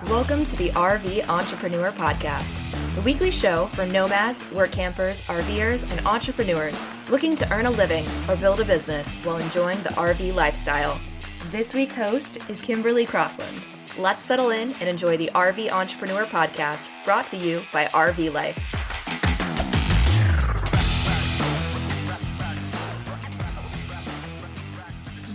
Welcome to the RV Entrepreneur Podcast, the weekly show for nomads, work campers, RVers, and entrepreneurs looking to earn a living or build a business while enjoying the RV lifestyle. This week's host is Kimberly Crossland. Let's settle in and enjoy the RV Entrepreneur Podcast, brought to you by RV Life.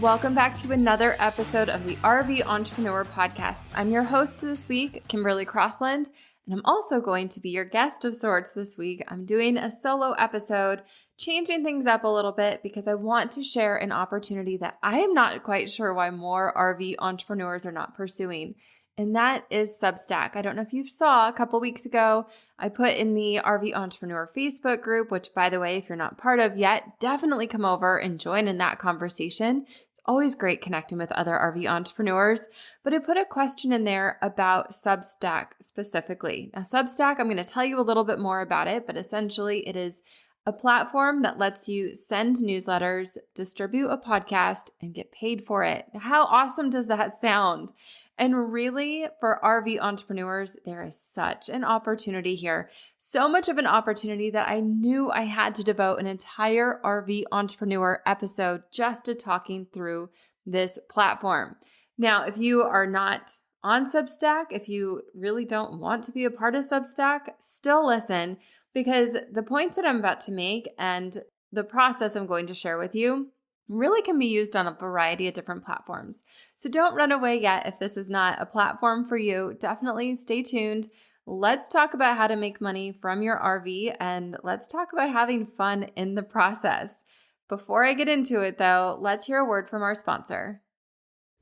Welcome back to another episode of the RV Entrepreneur Podcast. I'm your host this week, Kimberly Crossland, and I'm also going to be your guest of sorts this week. I'm doing a solo episode, changing things up a little bit because I want to share an opportunity that I am not quite sure why more RV entrepreneurs are not pursuing, and that is Substack. I don't know if you saw a couple weeks ago, I put in the RV Entrepreneur Facebook group, which, by the way, if you're not part of yet, definitely come over and join in that conversation. Always great connecting with other RV entrepreneurs, but I put a question in there about Substack specifically. Now, Substack, I'm going to tell you a little bit more about it, but essentially it is a platform that lets you send newsletters, distribute a podcast, and get paid for it. How awesome does that sound? And really, for RV entrepreneurs, there is such an opportunity here. So much of an opportunity that I knew I had to devote an entire RV entrepreneur episode just to talking through this platform. Now, if you are not on Substack, if you really don't want to be a part of Substack, still listen, because the points that I'm about to make and the process I'm going to share with you really can be used on a variety of different platforms. So don't run away yet if this is not a platform for you. Definitely stay tuned. Let's talk about how to make money from your RV, and let's talk about having fun in the process. Before I get into it though, let's hear a word from our sponsor.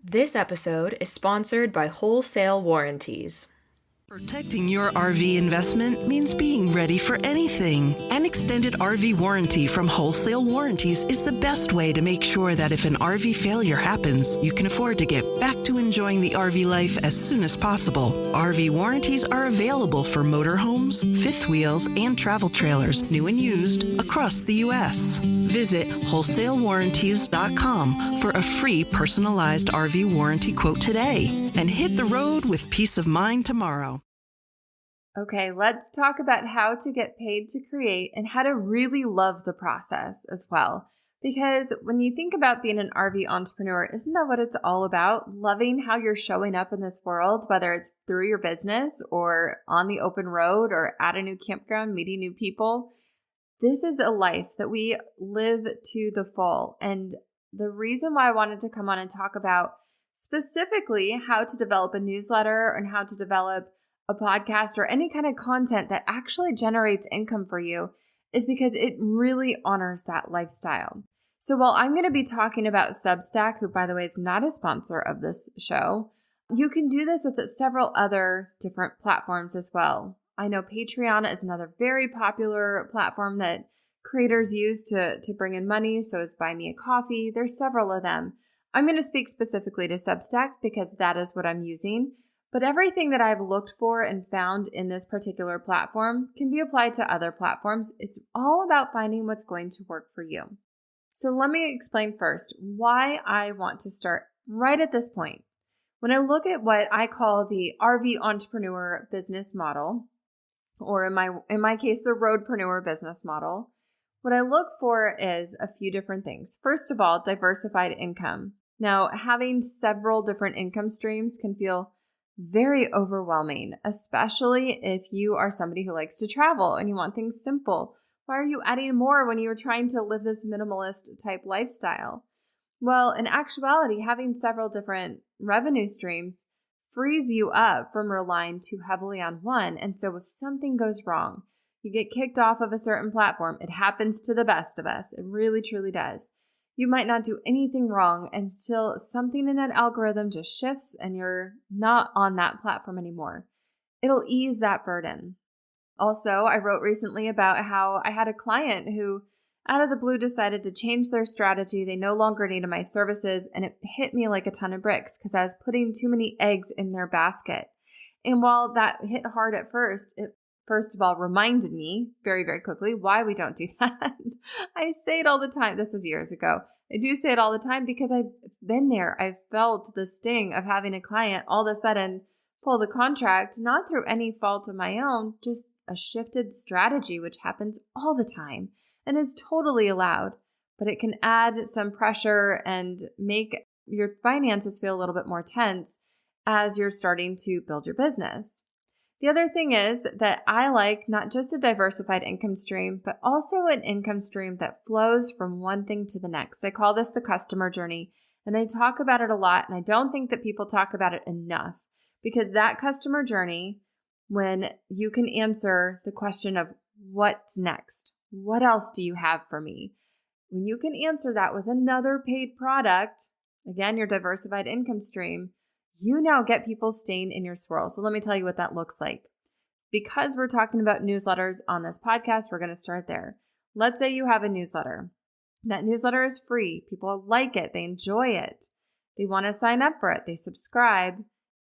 This episode is sponsored by Wholesale Warranties. Protecting your RV investment means being ready for anything. An extended RV warranty from Wholesale Warranties is the best way to make sure that if an RV failure happens, you can afford to get back to enjoying the RV life as soon as possible. RV warranties are available for motorhomes, fifth wheels, and travel trailers, new and used, across the U.S. Visit wholesalewarranties.com for a free personalized RV warranty quote today and hit the road with peace of mind tomorrow. Okay, let's talk about how to get paid to create and how to really love the process as well. Because when you think about being an RV entrepreneur, isn't that what it's all about? Loving how you're showing up in this world, whether it's through your business or on the open road or at a new campground, meeting new people. This is a life that we live to the full. And the reason why I wanted to come on and talk about specifically how to develop a newsletter and how to develop a podcast or any kind of content that actually generates income for you is because it really honors that lifestyle. So while I'm going to be talking about Substack, who by the way is not a sponsor of this show, you can do this with several other different platforms as well. I know Patreon is another very popular platform that creators use to bring in money. So is Buy Me a Coffee. There's several of them. I'm going to speak specifically to Substack because that is what I'm using. But everything that I've looked for and found in this particular platform can be applied to other platforms. It's all about finding what's going to work for you. So let me explain first why I want to start right at this point. When I look at what I call the RV entrepreneur business model, or in my case, the roadpreneur business model, what I look for is a few different things. First of all, diversified income. Now, having several different income streams can feel very overwhelming, especially if you are somebody who likes to travel and you want things simple. Why are you adding more when you're trying to live this minimalist type lifestyle? Well, in actuality, having several different revenue streams frees you up from relying too heavily on one. And so if something goes wrong, you get kicked off of a certain platform, it happens to the best of us. It really, truly does. You might not do anything wrong until something in that algorithm just shifts and you're not on that platform anymore. It'll ease that burden. Also, I wrote recently about how I had a client who out of the blue decided to change their strategy. They no longer needed my services, and it hit me like a ton of bricks because I was putting too many eggs in their basket. And while that hit hard at first, it first of all reminded me very, very quickly why we don't do that. I say it all the time. This was years ago. I do say it all the time because I've been there. I've felt the sting of having a client all of a sudden pull the contract, not through any fault of my own, just a shifted strategy, which happens all the time and is totally allowed. But it can add some pressure and make your finances feel a little bit more tense as you're starting to build your business. The other thing is that I like not just a diversified income stream, but also an income stream that flows from one thing to the next. I call this the customer journey, and I talk about it a lot, and I don't think that people talk about it enough, because that customer journey, when you can answer the question of what's next, what else do you have for me? When you can answer that with another paid product, again, your diversified income stream, you now get people staying in your swirl. So let me tell you what that looks like. Because we're talking about newsletters on this podcast, we're going to start there. Let's say you have a newsletter. That newsletter is free. People like it. They enjoy it. They want to sign up for it. They subscribe.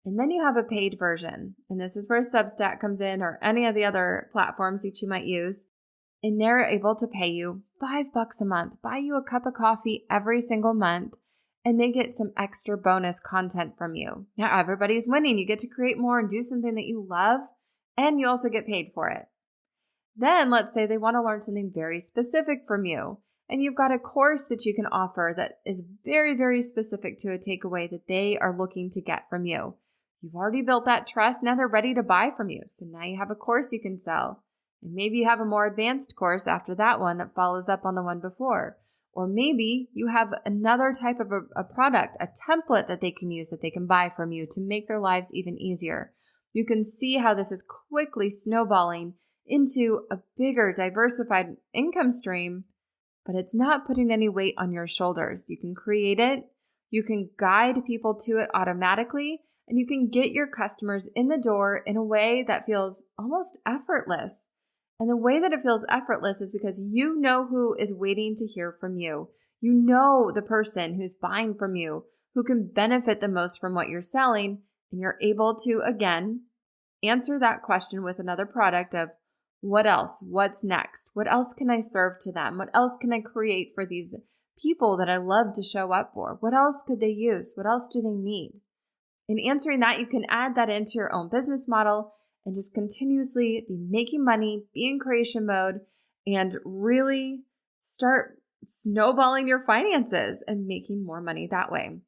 And then you have a paid version. And this is where Substack comes in, or any of the other platforms that you might use. And they're able to pay you $5 a month, buy you a cup of coffee every single month, and they get some extra bonus content from you. Now, everybody's winning. You get to create more and do something that you love, and you also get paid for it. Then let's say they want to learn something very specific from you, and you've got a course that you can offer that is very, very specific to a takeaway that they are looking to get from you. You've already built that trust. Now they're ready to buy from you. So now you have a course you can sell. And maybe you have a more advanced course after that one that follows up on the one before. Or maybe you have another type of a product, a template that they can use that they can buy from you to make their lives even easier. You can see how this is quickly snowballing into a bigger diversified income stream, but it's not putting any weight on your shoulders. You can create it, you can guide people to it automatically, and you can get your customers in the door in a way that feels almost effortless. And the way that it feels effortless is because you know who is waiting to hear from you. You know the person who's buying from you, who can benefit the most from what you're selling, and you're able to, again, answer that question with another product of what else? What's next? What else can I serve to them? What else can I create for these people that I love to show up for? What else could they use? What else do they need? In answering that, you can add that into your own business model and just continuously be making money, be in creation mode, and really start snowballing your finances and making more money that way.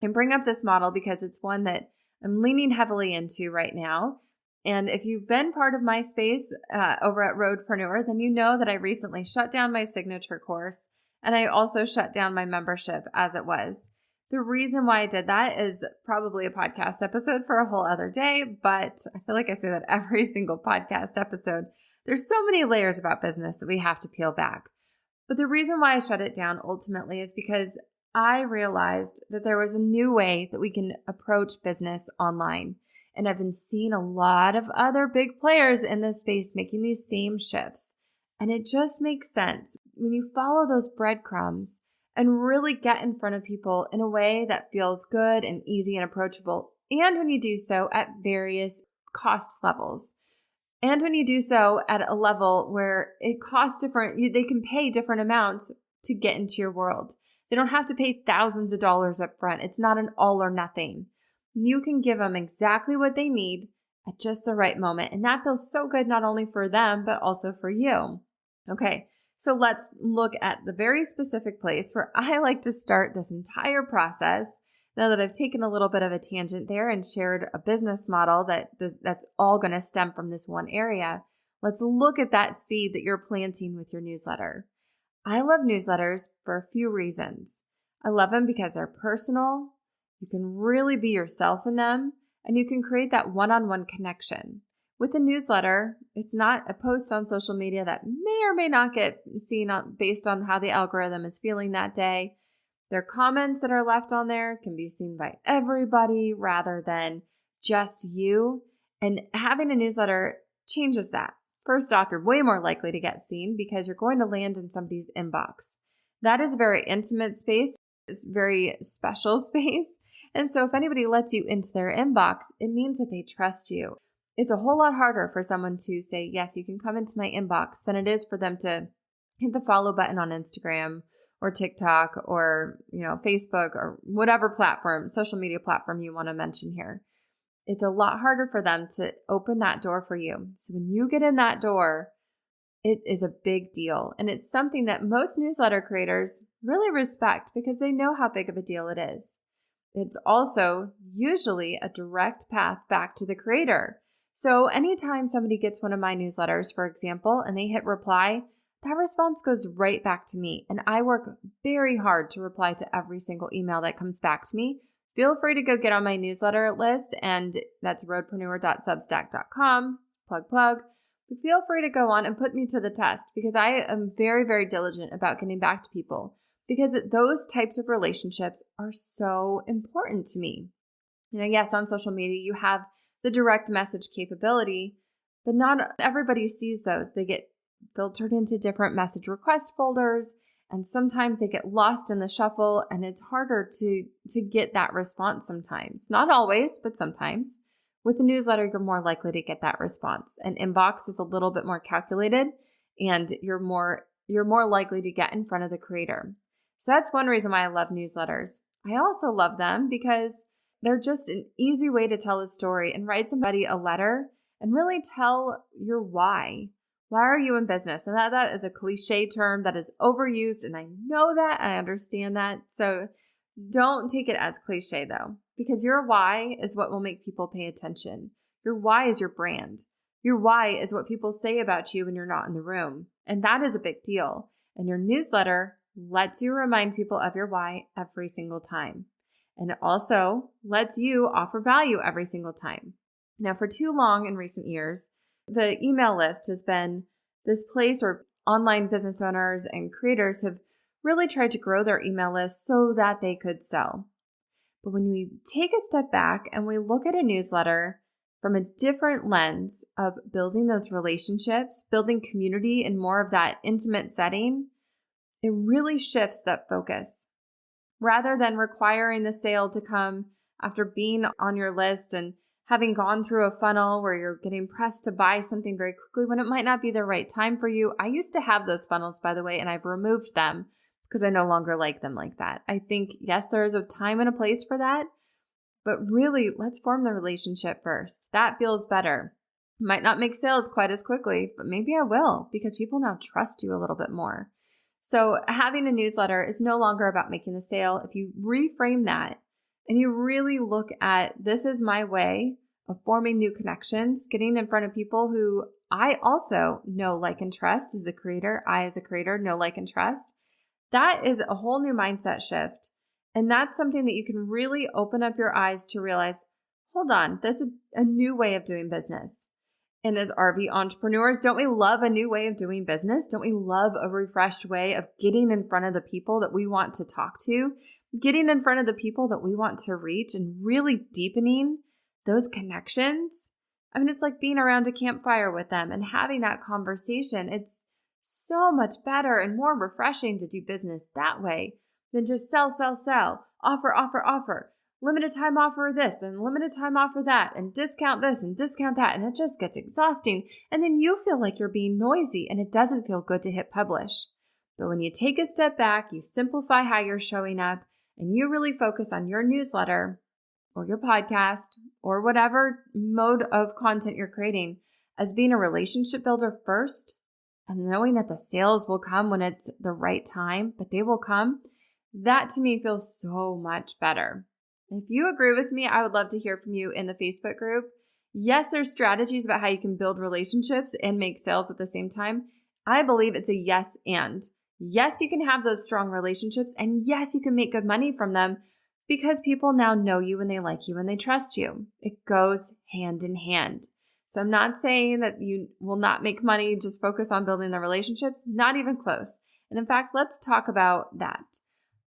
And bring up this model because it's one that I'm leaning heavily into right now. And if you've been part of my space over at Roadpreneur, then you know that I recently shut down my signature course, and I also shut down my membership as it was. The reason why I did that is probably a podcast episode for a whole other day, but I feel like I say that every single podcast episode. There's so many layers about business that we have to peel back. But the reason why I shut it down ultimately is because I realized that there was a new way that we can approach business online. And I've been seeing a lot of other big players in this space making these same shifts. And it just makes sense when you follow those breadcrumbs and really get in front of people in a way that feels good and easy and approachable. And when you do so at various cost levels. And when you do so at a level where it costs different, they can pay different amounts to get into your world. They don't have to pay thousands of dollars up front. It's not an all or nothing. You can give them exactly what they need at just the right moment. And that feels so good, not only for them, but also for you. Okay, so let's look at the very specific place where I like to start this entire process. Now that I've taken a little bit of a tangent there and shared a business model that's all going to stem from this one area, let's look at that seed that you're planting with your newsletter. I love newsletters for a few reasons. I love them because they're personal. You can really be yourself in them, and you can create that one-on-one connection. With a newsletter, it's not a post on social media that may or may not get seen based on how the algorithm is feeling that day. Their comments that are left on there can be seen by everybody rather than just you. And having a newsletter changes that. First off, you're way more likely to get seen because you're going to land in somebody's inbox. That is a very intimate space. It's a very special space. And so if anybody lets you into their inbox, it means that they trust you. It's a whole lot harder for someone to say, yes, you can come into my inbox than it is for them to hit the follow button on Instagram or TikTok or, Facebook or whatever platform, social media platform you want to mention here. it's a lot harder for them to open that door for you. So when you get in that door, it is a big deal. And it's something that most newsletter creators really respect because they know how big of a deal it is. It's also usually a direct path back to the creator. So anytime somebody gets one of my newsletters, for example, and they hit reply, that response goes right back to me. And I work very hard to reply to every single email that comes back to me. Feel free to go get on my newsletter list, and that's roadpreneur.substack.com, plug. But feel free to go on and put me to the test because I am very, very diligent about getting back to people because those types of relationships are so important to me. Yes, on social media, you have the direct message capability, but not everybody sees those. They get filtered into different message request folders, and sometimes they get lost in the shuffle, and it's harder to get that response sometimes. Not always, but sometimes. With a newsletter, you're more likely to get that response. An inbox is a little bit more calculated, and you're more likely to get in front of the creator. So that's one reason why I love newsletters. I also love them because they're just an easy way to tell a story and write somebody a letter and really tell your why. Why are you in business? And that is a cliche term that is overused, and I know that, I understand that. So don't take it as cliche though, because your why is what will make people pay attention. Your why is your brand. Your why is what people say about you when you're not in the room. And that is a big deal. And your newsletter lets you remind people of your why every single time. And it also lets you offer value every single time. Now, for too long in recent years, the email list has been this place where online business owners and creators have really tried to grow their email list so that they could sell. But when we take a step back and we look at a newsletter from a different lens of building those relationships, building community in more of that intimate setting, it really shifts that focus. Rather than requiring the sale to come after being on your list and having gone through a funnel where you're getting pressed to buy something very quickly when it might not be the right time for you. I used to have those funnels, by the way, and I've removed them because I no longer like them like that. I think, yes, there is a time and a place for that, but really, let's form the relationship first. That feels better. Might not make sales quite as quickly, but maybe I will because people now trust you a little bit more. So having a newsletter is no longer about making the sale. If you reframe that and you really look at this is my way of forming new connections, getting in front of people who I also know, like, and trust as the creator. I, as a creator, know, like, and trust. That is a whole new mindset shift. And that's something that you can really open up your eyes to realize, hold on, this is a new way of doing business. And as RV entrepreneurs, don't we love a new way of doing business? Don't we love a refreshed way of getting in front of the people that we want to talk to, getting in front of the people that we want to reach, and really deepening those connections? I mean, it's like being around a campfire with them and having that conversation. It's so much better and more refreshing to do business that way than just sell, offer, limited time offer this and limited time offer that and discount this and discount that. And it just gets exhausting. And then you feel like you're being noisy and it doesn't feel good to hit publish. But when you take a step back, you simplify how you're showing up and you really focus on your newsletter or your podcast or whatever mode of content you're creating as being a relationship builder first and knowing that the sales will come when it's the right time, but they will come. That to me feels so much better. If you agree with me, I would love to hear from you in the Facebook group. Yes, there's strategies about how you can build relationships and make sales at the same time. I believe it's a yes and. Yes, you can have those strong relationships, and yes, you can make good money from them because people now know you and they like you and they trust you. It goes hand in hand. So I'm not saying that you will not make money, just focus on building the relationships, not even close. And in fact, let's talk about that.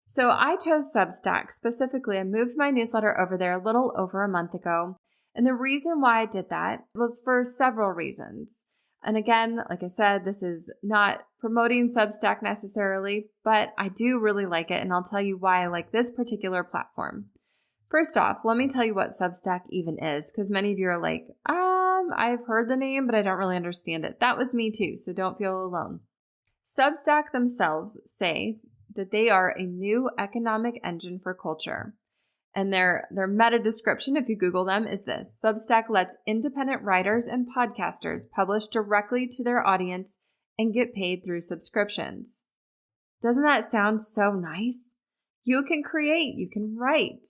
So I chose Substack specifically. I moved my newsletter over there a little over a month ago. And the reason why I did that was for several reasons. And again, like I said, this is not promoting Substack necessarily, but I do really like it. And I'll tell you why I like this particular platform. First off, let me tell you what Substack even is, because many of you are like, I've heard the name, but I don't really understand it. That was me too, so don't feel alone. Substack themselves say that they are a new economic engine for culture. And their meta description, if you Google them, is this: Substack lets independent writers and podcasters publish directly to their audience and get paid through subscriptions. Doesn't that sound so nice? You can create, you can write.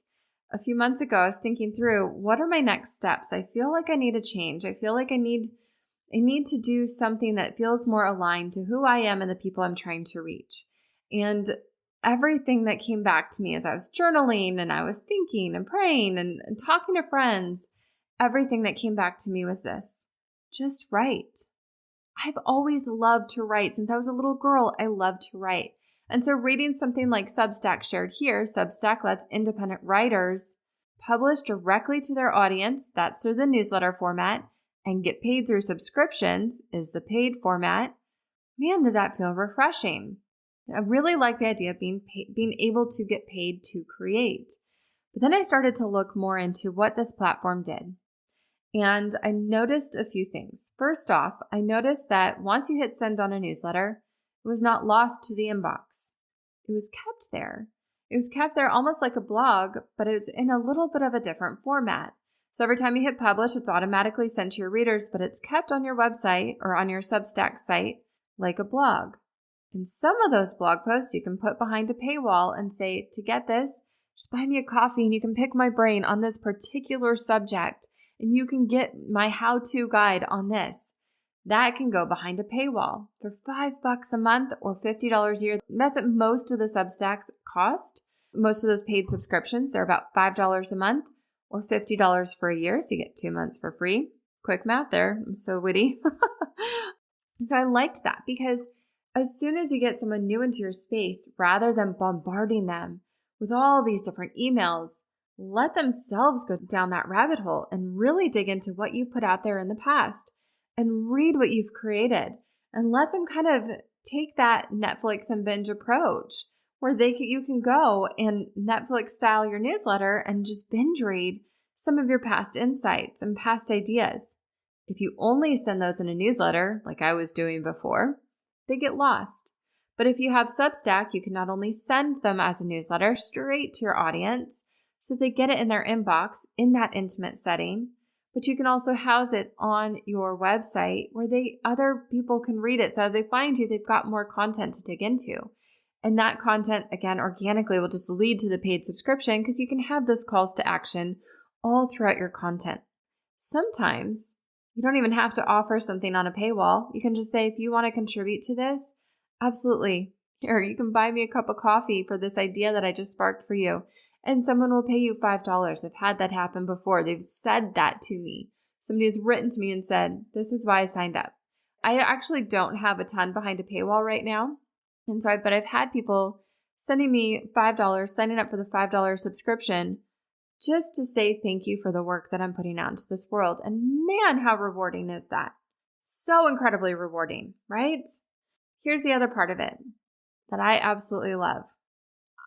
A few months ago, I was thinking through, what are my next steps? I feel like I need a change. I feel like I need to do something that feels more aligned to who I am and the people I'm trying to reach. And everything that came back to me as I was journaling and I was thinking and praying and talking to friends, everything that came back to me was this: just write. I've always loved to write. Since I was a little girl, I loved to write. And so reading something like Substack shared here, Substack lets independent writers publish directly to their audience, that's through the newsletter format, and get paid through subscriptions is the paid format. Man, did that feel refreshing. I really like the idea of being able to get paid to create. But then I started to look more into what this platform did. And I noticed a few things. First off, I noticed that once you hit send on a newsletter, it was not lost to the inbox. It was kept there. It was kept there almost like a blog, but it was in a little bit of a different format. So every time you hit publish, it's automatically sent to your readers, but it's kept on your website or on your Substack site like a blog. And some of those blog posts you can put behind a paywall and say, to get this, just buy me a coffee and you can pick my brain on this particular subject and you can get my how-to guide on this. That can go behind a paywall for $5 a month or $50 a year. That's what most of the Substacks cost. Most of those paid subscriptions, they're about $5 a month or $50 for a year. So you get 2 months for free. Quick math there. I'm so witty. And so I liked that because as soon as you get someone new into your space, rather than bombarding them with all these different emails, let themselves go down that rabbit hole and really dig into what you put out there in the past and read what you've created and let them kind of take that Netflix and binge approach where you can go and Netflix style your newsletter and just binge read some of your past insights and past ideas. If you only send those in a newsletter, like I was doing before, they get lost. But if you have Substack, you can not only send them as a newsletter straight to your audience so they get it in their inbox in that intimate setting, but you can also house it on your website where other people can read it. So as they find you, they've got more content to dig into. And that content, again, organically will just lead to the paid subscription because you can have those calls to action all throughout your content. Sometimes you don't even have to offer something on a paywall. You can just say, if you want to contribute to this, absolutely. Here, you can buy me a cup of coffee for this idea that I just sparked for you. And someone will pay you $5. I've had that happen before. They've said that to me. Somebody has written to me and said, this is why I signed up. I actually don't have a ton behind a paywall right now. But I've had people sending me $5, signing up for the $5 subscription just to say thank you for the work that I'm putting out into this world. And man, how rewarding is that? So incredibly rewarding, right? Here's the other part of it that I absolutely love.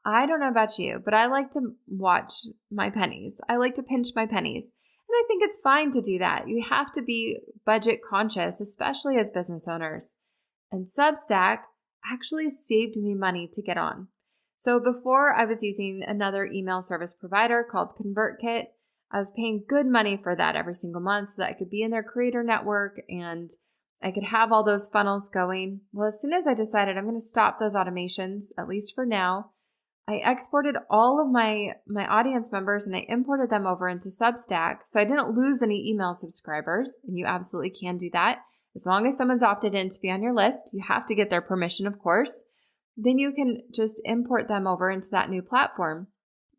I don't know about you, but I like to watch my pennies. I like to pinch my pennies. And I think it's fine to do that. You have to be budget conscious, especially as business owners. And Substack actually saved me money to get on. So before I was using another email service provider called ConvertKit. I was paying good money for that every single month so that I could be in their creator network and I could have all those funnels going. Well, as soon as I decided I'm going to stop those automations, at least for now, I exported all of my audience members and I imported them over into Substack. So I didn't lose any email subscribers, and you absolutely can do that. As long as someone's opted in to be on your list, you have to get their permission, of course. Then you can just import them over into that new platform.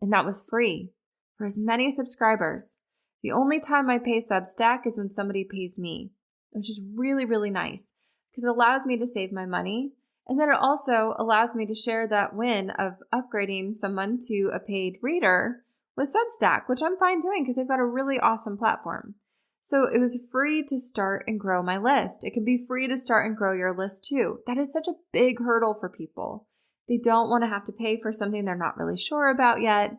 And that was free for as many subscribers. The only time I pay Substack is when somebody pays me, which is really, really nice because it allows me to save my money. And then it also allows me to share that win of upgrading someone to a paid reader with Substack, which I'm fine doing because they've got a really awesome platform. So it was free to start and grow my list. It can be free to start and grow your list too. That is such a big hurdle for people. They don't want to have to pay for something they're not really sure about yet.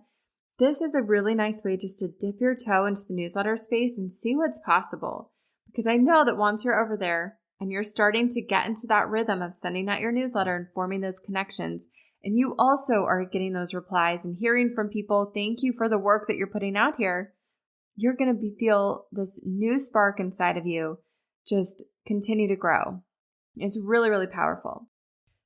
This is a really nice way just to dip your toe into the newsletter space and see what's possible. Because I know that once you're over there, and you're starting to get into that rhythm of sending out your newsletter and forming those connections, and you also are getting those replies and hearing from people, thank you for the work that you're putting out here, you're going to feel this new spark inside of you just continue to grow. It's really, really powerful.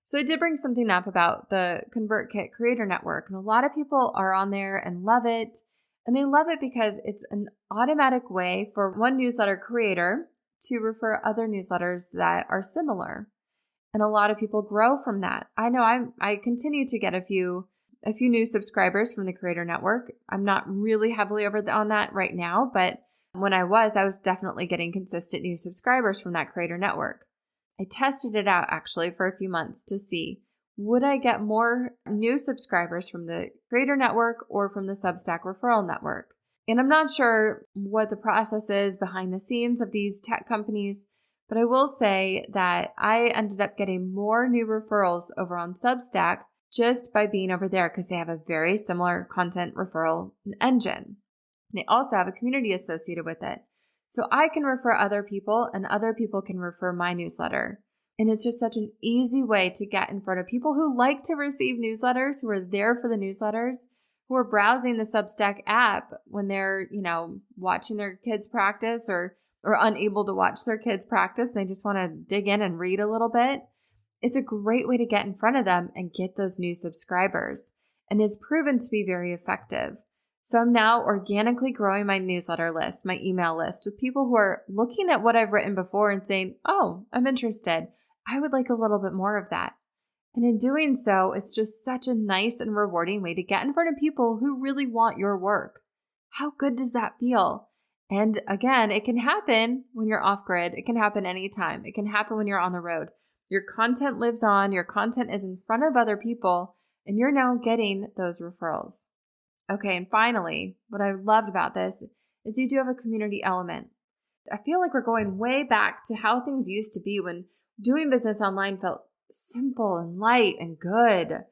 So I did bring something up about the ConvertKit Creator Network, and a lot of people are on there and love it. And they love it because it's an automatic way for one newsletter creator to refer other newsletters that are similar. And a lot of people grow from that. I know I continue to get a few new subscribers from the Creator Network. I'm not really heavily over on that right now, but when I was definitely getting consistent new subscribers from that Creator Network. I tested it out actually for a few months to see, would I get more new subscribers from the Creator Network or from the Substack referral network? And I'm not sure what the process is behind the scenes of these tech companies, but I will say that I ended up getting more new referrals over on Substack just by being over there because they have a very similar content referral engine. They also have a community associated with it. So I can refer other people and other people can refer my newsletter. And it's just such an easy way to get in front of people who like to receive newsletters, who are there for the newsletters, who are browsing the Substack app when they're, watching their kids practice or unable to watch their kids practice. They just want to dig in and read a little bit. It's a great way to get in front of them and get those new subscribers. And it's proven to be very effective. So I'm now organically growing my newsletter list, my email list with people who are looking at what I've written before and saying, oh, I'm interested. I would like a little bit more of that. And in doing so, it's just such a nice and rewarding way to get in front of people who really want your work. How good does that feel? And again, it can happen when you're off grid. It can happen anytime. It can happen when you're on the road. Your content lives on. Your content is in front of other people, and you're now getting those referrals. Okay, and finally, what I loved about this is you do have a community element. I feel like we're going way back to how things used to be when doing business online felt simple and light and good.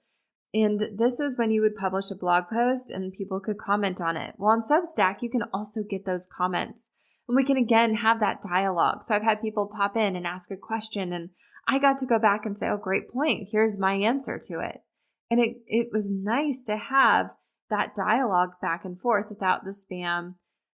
And this was when you would publish a blog post and people could comment on it. Well, on Substack, you can also get those comments. And we can again have that dialogue. So I've had people pop in and ask a question, and I got to go back and say, oh, great point. Here's my answer to it. And it was nice to have that dialogue back and forth without the spam,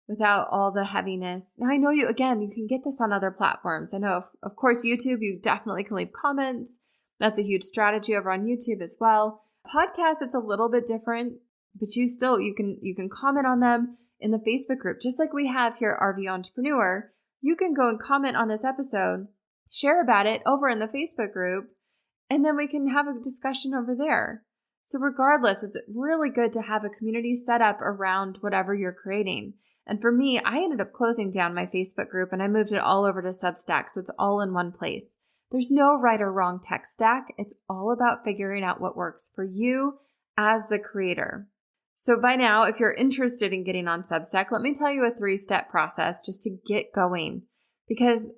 without all the heaviness. Now, I know you can get this on other platforms. I know, of course, YouTube, you definitely can leave comments. That's a huge strategy over on YouTube as well. Podcasts, it's a little bit different, but you can comment on them in the Facebook group. Just like we have here at RVE Entrepreneur, you can go and comment on this episode, share about it over in the Facebook group, and then we can have a discussion over there. So regardless, it's really good to have a community set up around whatever you're creating. And for me, I ended up closing down my Facebook group and I moved it all over to Substack. So it's all in one place. There's no right or wrong tech stack. It's all about figuring out what works for you as the creator. So by now, if you're interested in getting on Substack, let me tell you a 3-step process just to get going, because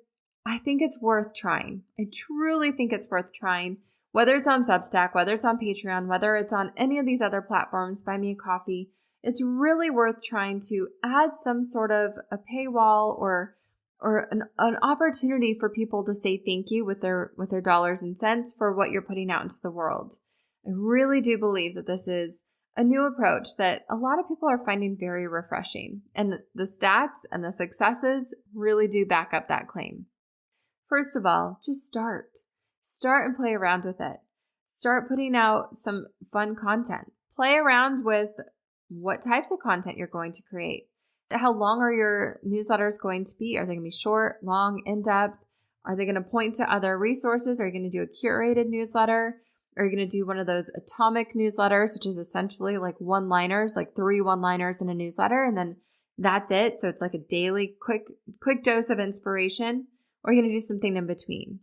I think it's worth trying. I truly think it's worth trying. Whether it's on Substack, whether it's on Patreon, whether it's on any of these other platforms, Buy Me a Coffee, it's really worth trying to add some sort of a paywall or an opportunity for people to say thank you with their dollars and cents for what you're putting out into the world. I really do believe that this is a new approach that a lot of people are finding very refreshing. And the stats and the successes really do back up that claim. First of all, just start. Start and play around with it. Start putting out some fun content. Play around with what types of content you're going to create. How long are your newsletters going to be? Are they going to be short, long, in-depth? Are they going to point to other resources? Are you going to do a curated newsletter? Are you going to do one of those atomic newsletters, which is essentially like one-liners, like 3 one-liners in a newsletter, and then that's it? So it's like a daily quick dose of inspiration. Or are you going to do something in between?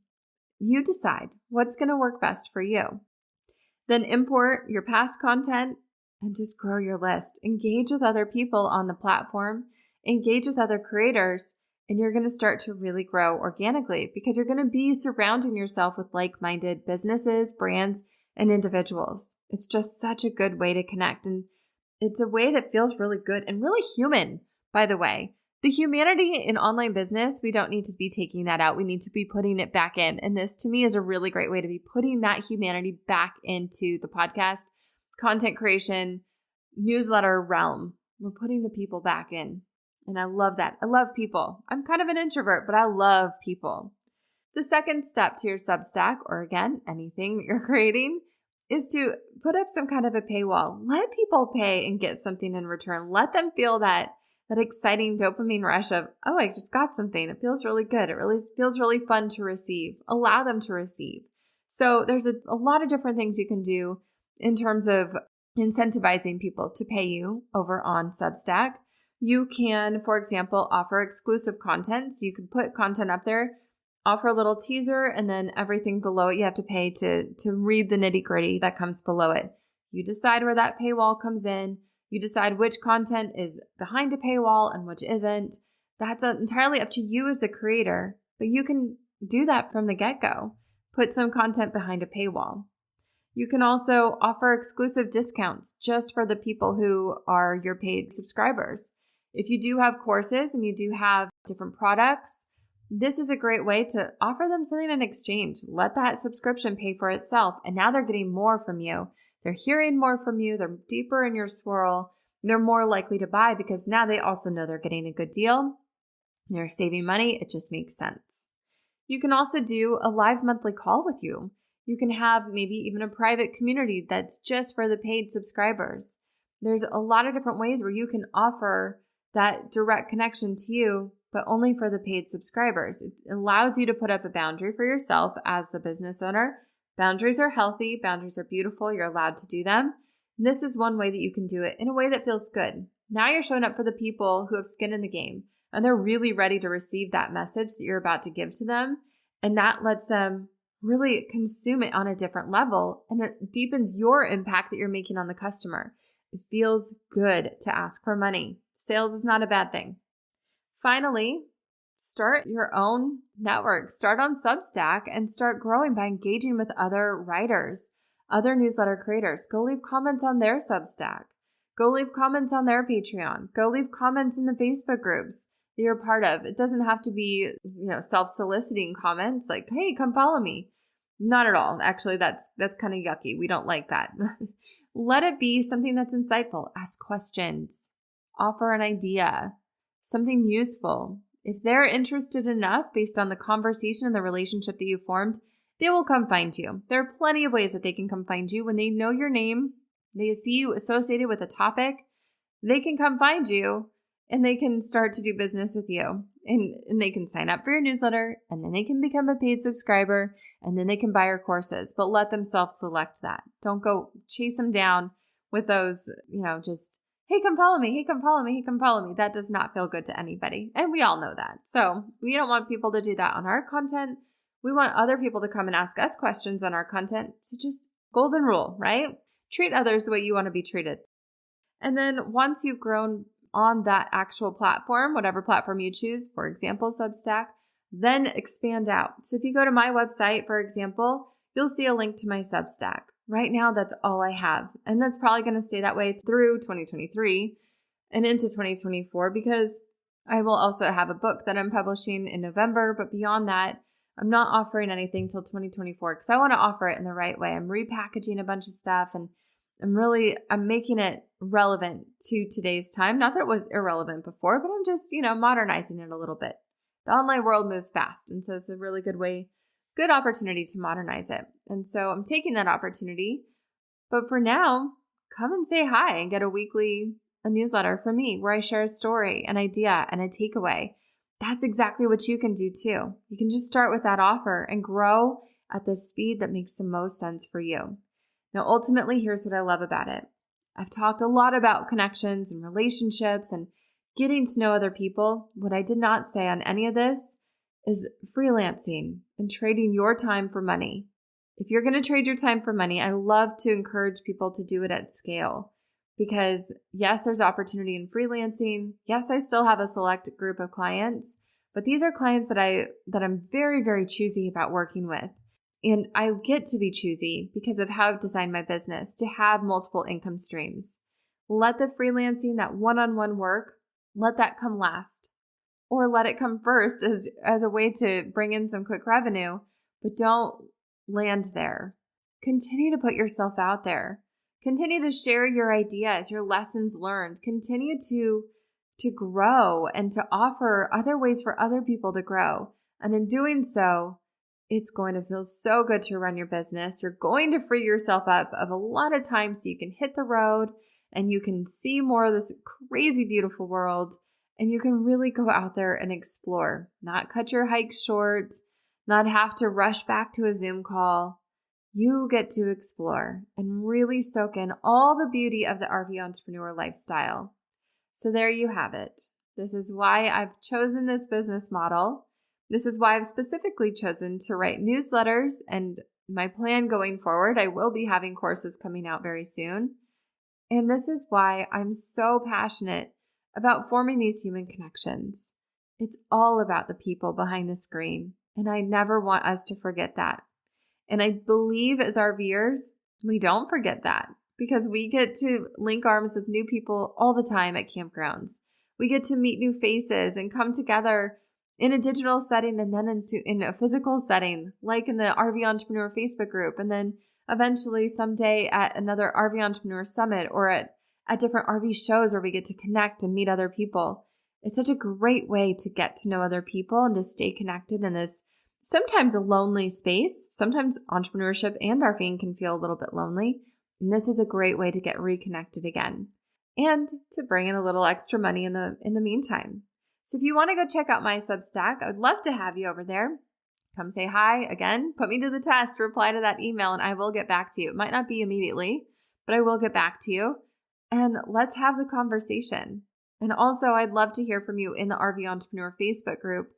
You decide what's going to work best for you. Then import your past content and just grow your list. Engage with other people on the platform. Engage with other creators, and you're going to start to really grow organically because you're going to be surrounding yourself with like-minded businesses, brands, and individuals. It's just such a good way to connect, and it's a way that feels really good and really human, by the way. The humanity in online business, we don't need to be taking that out. We need to be putting it back in. And this to me is a really great way to be putting that humanity back into the podcast, content creation, newsletter realm. We're putting the people back in. And I love that. I love people. I'm kind of an introvert, but I love people. The second step to your Substack, or again, anything that you're creating, is to put up some kind of a paywall. Let people pay and get something in return. Let them feel that exciting dopamine rush of, oh, I just got something. It feels really good. It really feels really fun to receive. Allow them to receive. So there's a lot of different things you can do in terms of incentivizing people to pay you over on Substack. You can, for example, offer exclusive content. So you can put content up there, offer a little teaser, and then everything below it you have to pay to read the nitty-gritty that comes below it. You decide where that paywall comes in. You decide which content is behind a paywall and which isn't. That's entirely up to you as the creator, but you can do that from the get-go. Put some content behind a paywall. You can also offer exclusive discounts just for the people who are your paid subscribers. If you do have courses and you do have different products, this is a great way to offer them something in exchange. Let that subscription pay for itself, and now they're getting more from you. They're hearing more from you. They're deeper in your swirl. They're more likely to buy because now they also know they're getting a good deal. They're saving money. It just makes sense. You can also do a live monthly call with you. You can have maybe even a private community that's just for the paid subscribers. There's a lot of different ways where you can offer that direct connection to you, but only for the paid subscribers. It allows you to put up a boundary for yourself as the business owner. Boundaries are healthy. Boundaries are beautiful. You're allowed to do them. And this is one way that you can do it in a way that feels good. Now you're showing up for the people who have skin in the game, and they're really ready to receive that message that you're about to give to them. And that lets them really consume it on a different level, and it deepens your impact that you're making on the customer. It feels good to ask for money. Sales is not a bad thing. Finally, start your own network. Start on Substack and start growing by engaging with other writers, other newsletter creators. Go leave comments on their Substack. Go leave comments on their Patreon. Go leave comments in the Facebook groups that you're part of. It doesn't have to be, self-soliciting comments like, hey, come follow me. Not at all. Actually, that's kind of yucky. We don't like that. Let it be something that's insightful. Ask questions. Offer an idea. Something useful. If they're interested enough based on the conversation and the relationship that you formed, they will come find you. There are plenty of ways that they can come find you. When they know your name, they see you associated with a topic, they can come find you and they can start to do business with you. And they can sign up for your newsletter, and then they can become a paid subscriber, and then they can buy your courses. But let them self-select that. Don't go chase them down with those, just, hey, come follow me. Hey, come follow me. Hey, come follow me. That does not feel good to anybody. And we all know that. So we don't want people to do that on our content. We want other people to come and ask us questions on our content. So just golden rule, right? Treat others the way you want to be treated. And then once you've grown on that actual platform, whatever platform you choose, for example, Substack, then expand out. So if you go to my website, for example, you'll see a link to my Substack. Right now, that's all I have. And that's probably going to stay that way through 2023 and into 2024 because I will also have a book that I'm publishing in November. But beyond that, I'm not offering anything till 2024 because I want to offer it in the right way. I'm repackaging a bunch of stuff and I'm making it relevant to today's time. Not that it was irrelevant before, but I'm just, modernizing it a little bit. The online world moves fast. And so it's a really good opportunity to modernize it. And so I'm taking that opportunity. But for now, come and say hi and get a newsletter from me where I share a story, an idea, and a takeaway. That's exactly what you can do too. You can just start with that offer and grow at the speed that makes the most sense for you. Now, ultimately, here's what I love about it. I've talked a lot about connections and relationships and getting to know other people. What I did not say on any of this is freelancing and trading your time for money. If you're going to trade your time for money, I love to encourage people to do it at scale because yes, there's opportunity in freelancing. Yes, I still have a select group of clients, but these are clients that I'm very, very choosy about working with. And I get to be choosy because of how I've designed my business to have multiple income streams. Let the freelancing, that one-on-one work, let that come last. or let it come first as a way to bring in some quick revenue, but don't land there. Continue to put yourself out there. Continue to share your ideas, your lessons learned. Continue to grow and to offer other ways for other people to grow. And in doing so, it's going to feel so good to run your business. You're going to free yourself up of a lot of time so you can hit the road and you can see more of this crazy, beautiful world, and you can really go out there and explore, not cut your hikes short, not have to rush back to a Zoom call. You get to explore and really soak in all the beauty of the RV entrepreneur lifestyle. So there you have it. This is why I've chosen this business model. This is why I've specifically chosen to write newsletters, and my plan going forward, I will be having courses coming out very soon. And this is why I'm so passionate about forming these human connections. It's all about the people behind the screen, and I never want us to forget that. And I believe as RVers, we don't forget that because we get to link arms with new people all the time at campgrounds. We get to meet new faces and come together in a digital setting and then in a physical setting, like in the RV Entrepreneur Facebook group, and then eventually someday at another RV Entrepreneur Summit or at different RV shows where we get to connect and meet other people. It's such a great way to get to know other people and to stay connected in this sometimes a lonely space. Sometimes entrepreneurship and RVing can feel a little bit lonely. And this is a great way to get reconnected again and to bring in a little extra money in the meantime. So if you want to go check out my Substack, I would love to have you over there. Come say hi again, put me to the test, reply to that email, and I will get back to you. It might not be immediately, but I will get back to you. And let's have the conversation. And also, I'd love to hear from you in the RV Entrepreneur Facebook group.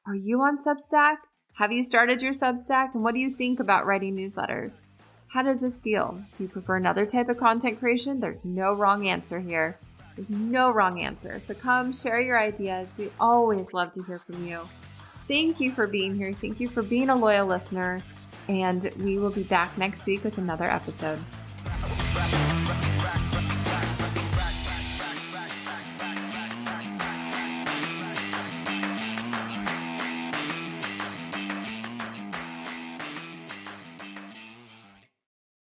Are you on Substack? Have you started your Substack? And what do you think about writing newsletters? How does this feel? Do you prefer another type of content creation? There's no wrong answer here. There's no wrong answer. So come share your ideas. We always love to hear from you. Thank you for being here. Thank you for being a loyal listener. And we will be back next week with another episode.